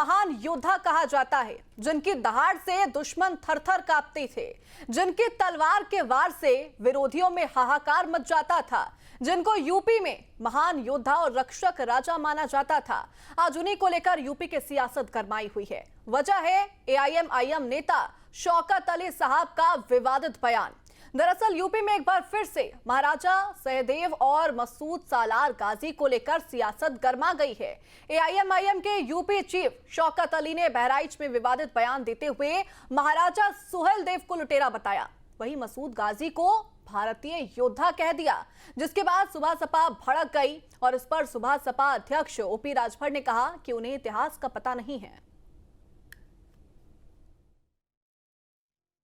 महान योद्धा कहा जाता है, जिनकी दहाड़ से दुश्मन थरथर कांपते थे, जिनकी तलवार के वार से विरोधियों में हाहाकार मच जाता था, जिनको यूपी में महान योद्धा और रक्षक राजा माना जाता था। आज उन्हीं को लेकर यूपी के सियासत गरमाई हुई है। वजह है एआईएमआईएम नेता शौकत अली साहब का विवादित बयान। दरअसल यूपी में एक बार फिर से महाराजा सहदेव और मसूद सालार गाजी को लेकर सियासत गरमा गई है। एआईएमआईएम के यूपी चीफ शौकत अली ने बहराइच में विवादित बयान देते हुए महाराजा सुहेलदेव को लुटेरा बताया, वहीं मसूद गाजी को भारतीय योद्धा कह दिया, जिसके बाद सुबह सपा भड़क गई और इस पर सुबह सपा अध्यक्ष ओपी राजभर ने कहा कि उन्हें इतिहास का पता नहीं है।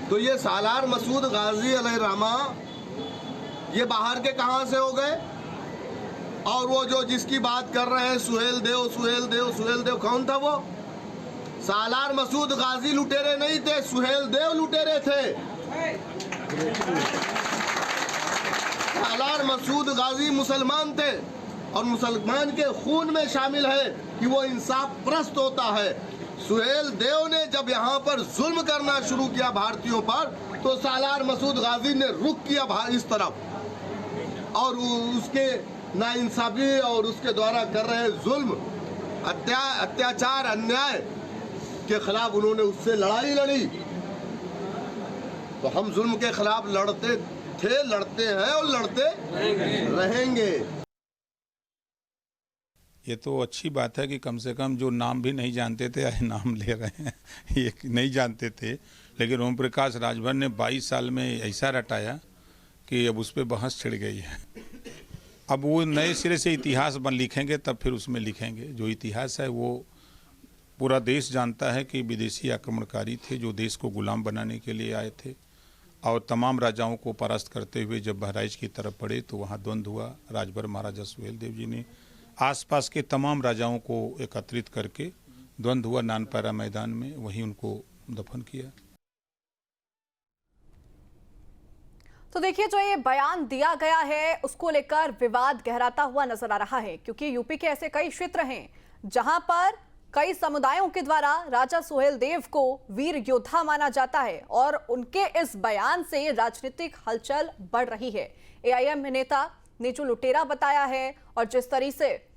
तो ये सालार मसूद गाजी अलैहिर्रहमा ये बाहर के कहां से हो गए? और वो जो जिसकी बात कर रहे हैं सुहेलदेव कौन था वो? सालार मसूद गाजी लुटेरे नहीं थे, सुहेलदेव लुटेरे थे। सालार मसूद गाजी मुसलमान थे और मुसलमान के खून में शामिल है कि वो इंसाफ परस्त होता है। सुहेलदेव ने जब यहाँ पर जुल्म करना शुरू किया भारतीयों पर, तो सालार मसूद गाजी ने रुख किया इस तरफ और उसके नाइंसाफी और उसके द्वारा कर रहे जुल्म, अत्याचार, अन्याय के खिलाफ उन्होंने उससे लड़ाई लड़ी। तो हम जुल्म के खिलाफ लड़ते थे, लड़ते हैं और लड़ते रहेंगे। ये तो अच्छी बात है कि कम से कम जो नाम भी नहीं जानते थे आज नाम ले रहे हैं। ये नहीं जानते थे, लेकिन ओम प्रकाश राजभर ने 22 साल में ऐसा रटाया कि अब उस पर बहस छिड़ गई है। अब वो नए सिरे से इतिहास लिखेंगे, तब फिर उसमें लिखेंगे। जो इतिहास है वो पूरा देश जानता है कि विदेशी आक्रमणकारी थे जो देश को गुलाम बनाने के लिए आए थे और तमाम राजाओं को परास्त करते हुए जब बहराइच की तरफ पड़े तो वहाँ द्वंद्व हुआ। राजभर महाराजा सुहेलदेव जी ने आसपास के तमाम राजाओं को एकत्रित करके द्वंद्व हुआ नानपारा मैदान में, वहीं उनको दफन किया। तो देखिए, जो ये बयान दिया गया है उसको लेकर विवाद गहराता हुआ नजर आ रहा है, क्योंकि यूपी के ऐसे कई क्षेत्र हैं जहां पर कई समुदायों के द्वारा राजा सुहेलदेव को वीर योद्धा माना जाता है और उनके इस बयान से राजनीतिक हलचल बढ़ रही है। एआईएम नेता ने जो लुटेरा बताया है और जिस तरीके से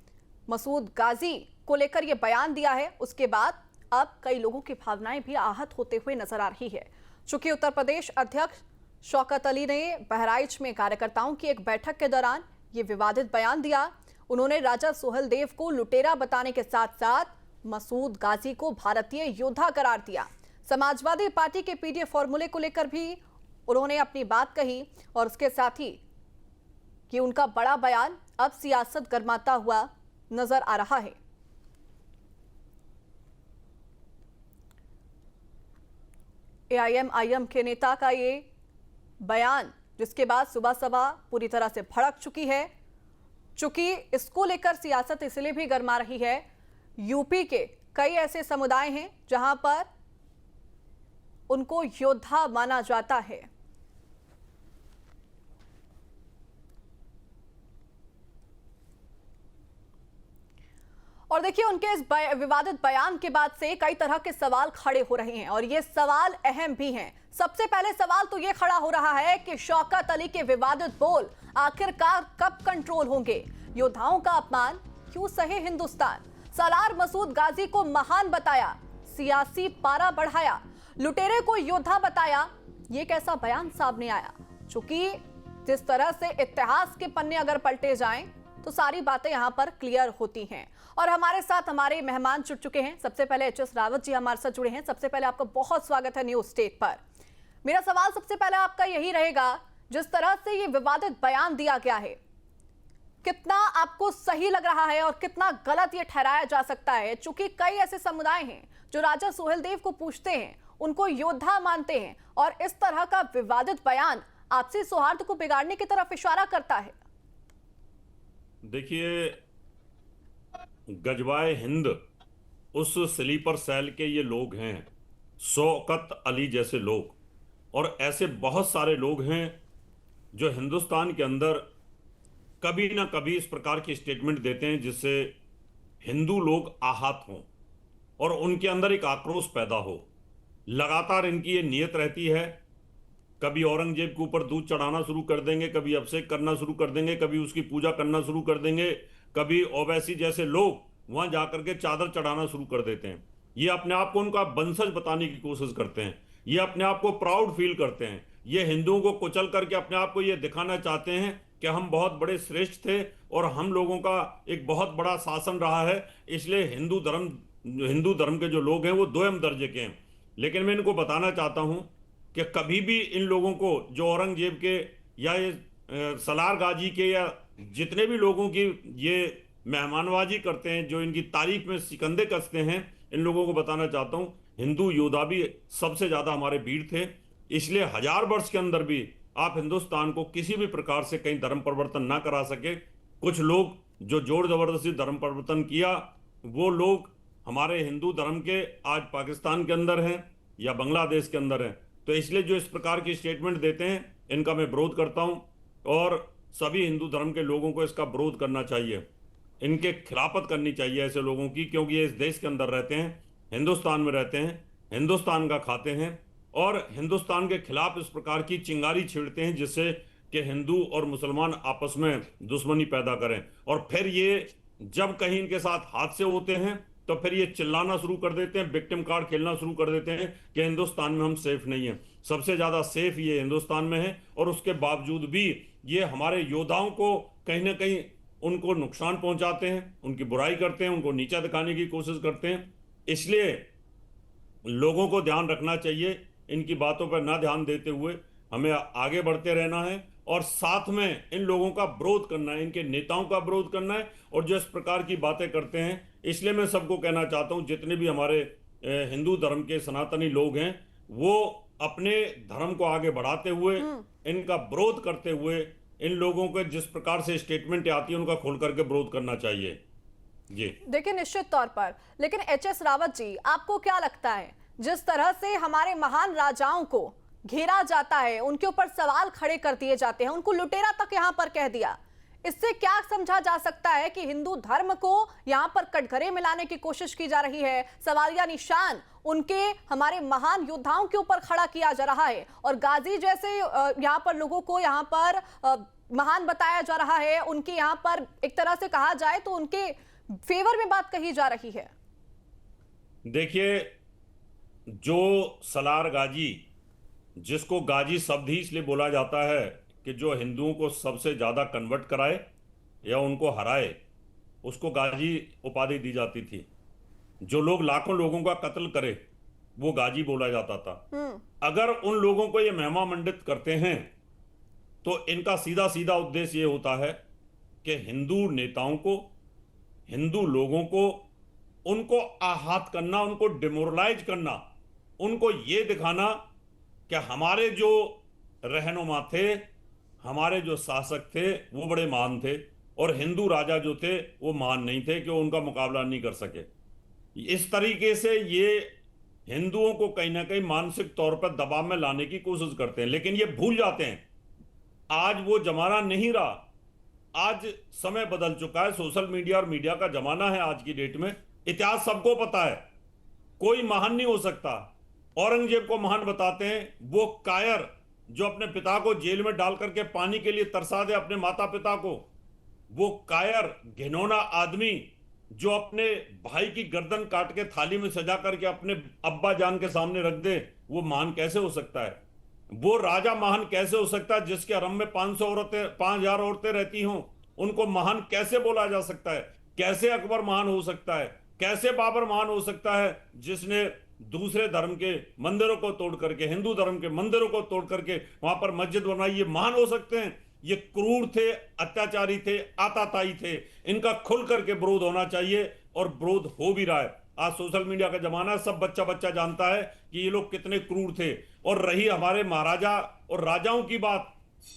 मसूद गाजी को लेकर यह बयान दिया है, उसके बाद अब कई लोगों की भावनाएं भी आहत होते हुए नजर आ रही है। चूंकि उत्तर प्रदेश अध्यक्ष शौकत अली ने बहराइच में कार्यकर्ताओं की एक बैठक के दौरान ये विवादित बयान दिया। उन्होंने राजा सुहेलदेव को लुटेरा बताने के साथ साथ मसूद गाजी को भारतीय योद्धा करार दिया। समाजवादी पार्टी के पीडीएफ फॉर्मूले को लेकर भी उन्होंने अपनी बात कही और उसके साथ ही कि उनका बड़ा बयान अब सियासत गरमाता हुआ नजर आ रहा है। एआईएमआईएम के नेता का ये बयान, जिसके बाद सुबह सभा पूरी तरह से भड़क चुकी है। चूंकि इसको लेकर सियासत इसलिए भी गरमा रही है, यूपी के कई ऐसे समुदाय हैं जहां पर उनको योद्धा माना जाता है। और देखिए, उनके इस विवादित बयान के बाद से कई तरह के सवाल खड़े हो रहे हैं और ये सवाल अहम भी हैं। सबसे पहले सवाल तो ये खड़ा हो रहा है कि शौकत अली के विवादित बोल आखिरकार कब कंट्रोल होंगे? योद्धाओं का अपमान क्यों सहे हिंदुस्तान? सालार मसूद गाजी को महान बताया, सियासी पारा बढ़ाया, लुटेरे को योद्धा बताया। ये कैसा बयान सामने आया? चूंकि जिस तरह से इतिहास के पन्ने अगर पलटे जाएं तो सारी बातें यहां पर क्लियर होती हैं। और हमारे साथ हमारे मेहमान जुड़ चुके हैं। सबसे पहले एचएस रावत जी हमारे साथ जुड़े हैं। सबसे पहले आपका बहुत स्वागत है न्यूज स्टेट पर। मेरा सवाल सबसे पहले आपका यही रहेगा, जिस तरह से ये विवादित बयान दिया गया है, कितना आपको सही लग रहा है और कितना गलत ये ठहराया जा सकता है? चूंकि कई ऐसे समुदाय हैं जो राजा सुहेलदेव को पूछते हैं, उनको योद्धा मानते हैं और इस तरह का विवादित बयान आपसी सौहार्द को बिगाड़ने की तरफ इशारा करता है। देखिए, गजवाए हिंद उस स्लीपर सेल के ये लोग हैं, शौकत अली जैसे लोग, और ऐसे बहुत सारे लोग हैं जो हिंदुस्तान के अंदर कभी ना कभी इस प्रकार की स्टेटमेंट देते हैं जिससे हिंदू लोग आहत हों। और उनके अंदर एक आक्रोश पैदा हो। लगातार इनकी ये नीयत रहती है, कभी औरंगजेब के ऊपर दूध चढ़ाना शुरू कर देंगे, कभी अभिषेक करना शुरू कर देंगे, कभी उसकी पूजा करना शुरू कर देंगे, कभी ओवैसी जैसे लोग वहां जाकर के चादर चढ़ाना शुरू कर देते हैं। ये अपने आप को उनका वंशज बताने की कोशिश करते हैं, ये अपने आप को प्राउड फील करते हैं, ये हिंदुओं को कुचल करके अपने आप को ये दिखाना चाहते हैं कि हम बहुत बड़े श्रेष्ठ थे और हम लोगों का एक बहुत बड़ा शासन रहा है, इसलिए हिंदू धर्म के जो लोग हैं वो दोयम दर्जे के हैं। लेकिन मैं इनको बताना चाहता हूं कि कभी भी इन लोगों को, जो औरंगजेब के या ये सलार गाजी के या जितने भी लोगों की ये मेहमानबाजी करते हैं, जो इनकी तारीफ में सिकंदे कसते हैं, इन लोगों को बताना चाहता हूं हिंदू योद्धा भी सबसे ज्यादा हमारे वीर थे। इसलिए 1000 वर्ष के अंदर भी आप हिंदुस्तान को किसी भी प्रकार से कहीं धर्म परिवर्तन ना करा सके। कुछ लोग जो जोर जबरदस्ती धर्म परिवर्तन किया, वो लोग हमारे हिंदू धर्म के आज पाकिस्तान के अंदर हैं या बांग्लादेश के अंदर हैं। तो इसलिए जो इस प्रकार की स्टेटमेंट देते हैं, इनका मैं विरोध करता हूं और सभी हिंदू धर्म के लोगों को इसका विरोध करना चाहिए, इनके खिलाफत करनी चाहिए ऐसे लोगों की, क्योंकि ये इस देश के अंदर रहते हैं, हिंदुस्तान में रहते हैं, हिंदुस्तान का खाते हैं और हिंदुस्तान के खिलाफ इस प्रकार की चिंगारी छेड़ते हैं जिससे कि हिंदू और मुसलमान आपस में दुश्मनी पैदा करें। और फिर ये जब कहीं इनके साथ हादसे होते हैं तो फिर ये चिल्लाना शुरू कर देते हैं, विक्टिम कार्ड खेलना शुरू कर देते हैं कि हिंदुस्तान में हम सेफ नहीं हैं। सबसे ज्यादा सेफ ये हिंदुस्तान में है और उसके बावजूद भी ये हमारे योद्धाओं को कहीं ना कहीं उनको नुकसान पहुंचाते हैं, उनकी बुराई करते हैं, उनको नीचा दिखाने की कोशिश करते हैं। इसलिए लोगों को ध्यान रखना चाहिए, इनकी बातों पर ना ध्यान देते हुए हमें आगे बढ़ते रहना है और साथ में इन लोगों का विरोध करना है, इनके नेताओं का विरोध करना है और जो इस प्रकार की बातें करते हैं। इसलिए मैं सबको कहना चाहता हूं, जितने भी हमारे हिंदू धर्म के सनातनी लोग हैं, वो अपने धर्म को आगे बढ़ाते हुए, इनका विरोध करते हुए, इन लोगों के जिस प्रकार से स्टेटमेंट आती है उनका खोल करके विरोध करना चाहिए। जी देखिए, निश्चित तौर पर। लेकिन एचएस रावत जी, आपको क्या लगता है, जिस तरह से हमारे महान राजाओं को घेरा जाता है, उनके ऊपर सवाल खड़े कर दिए जाते हैं, उनको लुटेरा तक यहां पर कह दिया, इससे क्या समझा जा सकता है कि हिंदू धर्म को यहां पर कटघरे में लाने की कोशिश की जा रही है, सवालिया निशान उनके हमारे महान योद्धाओं के ऊपर खड़ा किया जा रहा है और गाजी जैसे यहां पर लोगों को यहां पर महान बताया जा रहा है, उनके यहां पर एक तरह से कहा जाए तो उनके फेवर में बात कही जा रही है। देखिए, जो सलार गाजी, जिसको गाजी शब्द ही इसलिए बोला जाता है कि जो हिंदुओं को सबसे ज्यादा कन्वर्ट कराए या उनको हराए, उसको गाजी उपाधि दी जाती थी। जो लोग लाखों लोगों का कत्ल करे, वो गाजी बोला जाता था। अगर उन लोगों को ये महिमा मंडित करते हैं तो इनका सीधा सीधा उद्देश्य ये होता है कि हिंदू नेताओं को, हिंदू लोगों को, उनको आहत करना, उनको डिमोरलाइज करना, उनको ये दिखाना कि हमारे जो रहनुमा थे, हमारे जो शासक थे, वो बड़े महान थे और हिंदू राजा जो थे वो महान नहीं थे कि वो उनका मुकाबला नहीं कर सके। इस तरीके से ये हिंदुओं को कहीं ना कहीं मानसिक तौर पर दबाव में लाने की कोशिश करते हैं। लेकिन ये भूल जाते हैं आज वो जमाना नहीं रहा, आज समय बदल चुका है, सोशल मीडिया और मीडिया का जमाना है आज की डेट में। इतिहास सबको पता है, कोई महान नहीं हो सकता। औरंगजेब को महान बताते हैं, वो कायर जो अपने पिता को जेल में डाल करके पानी के लिए तरसा दे अपने माता पिता को, वो कायर घिनौना आदमी जो अपने भाई की गर्दन काट के थाली में सजा करके अपने अब्बा जान के सामने रख दे, वो महान कैसे हो सकता है? वो राजा महान कैसे हो सकता है जिसके हरम में 5000 औरतें रहती हों? उनको महान कैसे बोला जा सकता है? कैसे अकबर महान हो सकता है? कैसे बाबर महान हो सकता है जिसने दूसरे धर्म के मंदिरों को तोड़ करके, हिंदू धर्म के मंदिरों को तोड़ करके वहां पर मस्जिद बनाई? ये महान हो सकते हैं? ये क्रूर थे, अत्याचारी थे, आताताई थे। इनका खुल करके विरोध होना चाहिए और विरोध हो भी रहा है। आज सोशल मीडिया का जमाना है, सब बच्चा जानता है कि ये लोग कितने क्रूर थे। और रही हमारे महाराजा और राजाओं की बात,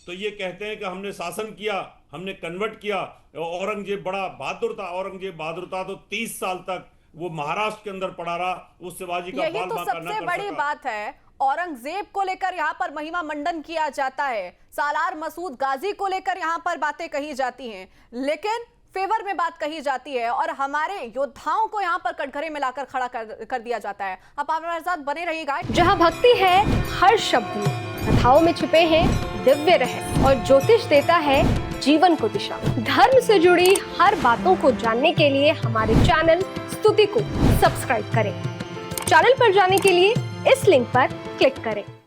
तो ये कहते हैं कि हमने शासन किया, हमने कन्वर्ट किया, औरंगजेब बड़ा बहादुर था। औरंगजेब बहादुर था तो 30 साल तक वो महाराष्ट्र के अंदर पड़ा रहा, उस शिवाजी का यही तो सबसे बड़ी बात है। औरंगजेब को लेकर यहाँ पर महिमा मंडन किया जाता है, सालार मसूद गाजी को लेकर यहाँ पर बातें कही जाती हैं, लेकिन फेवर में बात कही जाती है और हमारे योद्धाओं को यहाँ पर कटघरे में लाकर खड़ा कर दिया जाता है। आप हमारे साथ बने रहिएगा। जहाँ भक्ति है हर शब्द में, कथाओं में छुपे हैं दिव्य रहस्य और ज्योतिष देता है जीवन को दिशा। धर्म से जुड़ी हर बातों को जानने के लिए हमारे चैनल स्तुति को सब्सक्राइब करें। चैनल पर जाने के लिए इस लिंक पर क्लिक करें।